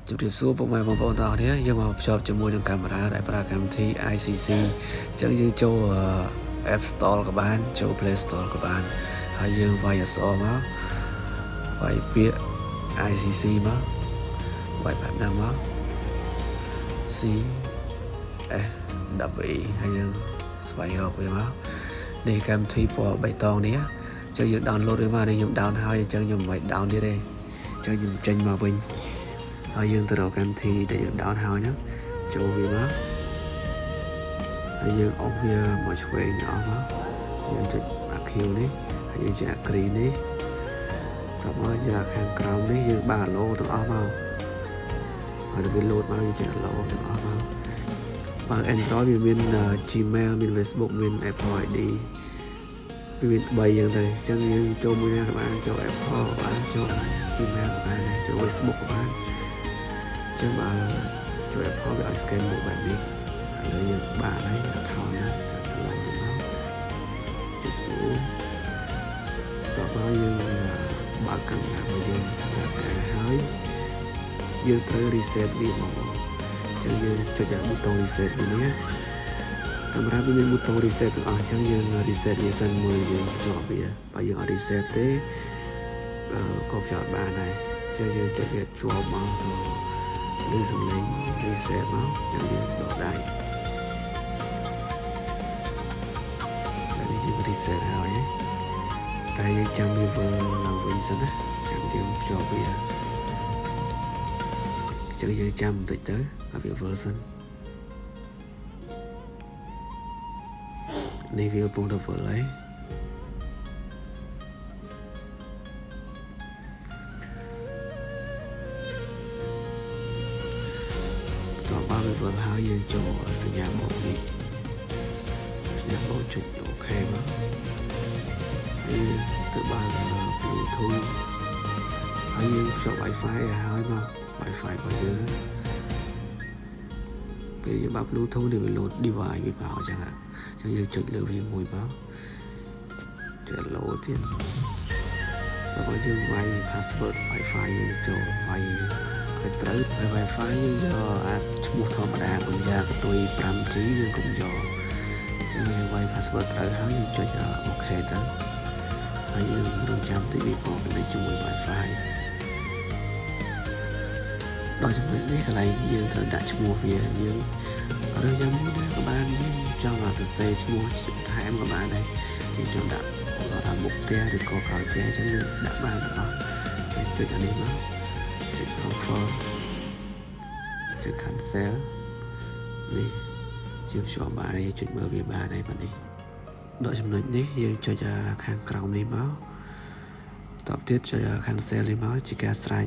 จุดที่สู้พวกมันบางตอนนี้ยังมาชอบจมูกยังการมาได้ประการที่ ICC จังยังโจApp Store กับบ้านโจ Play Store กับบ้านหายังไวส์ซอมาไวเปีย ICC มาไวแบบนั้นมาC S W หายังสบายรอบไปมาในการที่พอใบตองนี้จังยังดาวน์โหลดมาในยังดาวน์ให้จังยังไม่ดาวน์ได้จังยังเจนมาวิ่งហើយយើងទៅរកកម្មវិធីដែលយើង down ហើយហ្នឹងចូលវាមកហើយយើងអុសវាមកឆ្វេងអស់មកយើងចុច archive នេះហើយយើងចុច agree នេះតោះមកយកខាងក្រោមនេះយើងបើ logo ទាំងអស់មកហើយទៅវា load មកយើងចុច logo ទាំងអស់មកបើ Android វាមាន Gmail មាន Facebook មាន Apple ID វាមាន3យ៉ាងទៅអញ្ចឹងយើងចូលមួយណាក៏បានចូល Apple ក៏បានចូល Gmail ក៏បានចូល Facebook ក៏បានចឹងបើជួយ Apple វាឲ្យ scan មកបែបនេះឥឡូវយើងបានហើយ account ណាចូលឡើងទៅមកចុចចូលតោះមកយើងបើកកាមេរ៉ារបស់យើងដាក់តែហើយយើងត្រូវ reset វាមកចឹងយើងចុចប៊ូតុង reset វានេះកាមេរ៉ាវាមានប៊ូតុង reset ទាំងអស់ចឹងយើង reset វាសិនមួយយើងជាប់វាបើយើងអត់ reset ទេក៏ជាប់បានដែរចឹងយើងចុចវាជាប់មកឬសំឡេង reset មកចាំយើងដកដៃហើយយើង reset ហើយតែយើងចាំវាវិលឡើងវិញសិនណាចាំយើងភ្ជាប់វាចឹងយើងចាំបន្តិចទៅឲ្យវាវិលសិននេះវាកំពុងតែវិលហើយបើវាវិលហើយយើងចូលសញ្ញាបូកនេះសញ្ញាបូកចុចអូខេមកហើយទៅបើក Bluetooth ហើយយើងភ្ជាប់ Wi-Fi ឲ្យហើយមក Wi-Fi របស់យើងពេលយើងបើក Bluetooth នេះវា load device វាមកអញ្ចឹងយើងចុចលើវាមួយមកចុច load ទៀតបើយើងវាយ password Wi-Fi យើងចូលវាយឲ្យត្រូវហើយ Wi-Fi យើងយកអាចឈ្មោះធម្មតាកុំយកផ្ទុយ 5G យើងកុំយកចឹងយើងវាយ password ត្រូវហើយយើងចុចអូខេទៅហើយយើងរងចាំទីវាផងទៅជាមួយ Wi-Fi ដល់ចំណុចនេះកន្លែងយើងត្រូវដាក់ឈ្មោះវាយើងឬយ៉ាងមួយដែរក៏បានយើងចង់ឲ្យសរសេរឈ្មោះថែមក៏បានដែរយើងចង់ដាក់គាត់ថាមុខផ្ទះឬក៏ក្រោយផ្ទះអញ្ចឹងយើងដាក់បានទាំងអស់ចុចអានេះមកចុច confirm ចុច cancel នេះយើងភ្ជាប់បានហើយចុចមើលវាបានហើយបាទនេះដល់ចំណុចនេះយើងចុចខាងក្រោមនេះមកតបទៀតចុច cancel នេះមកជាការស្រេច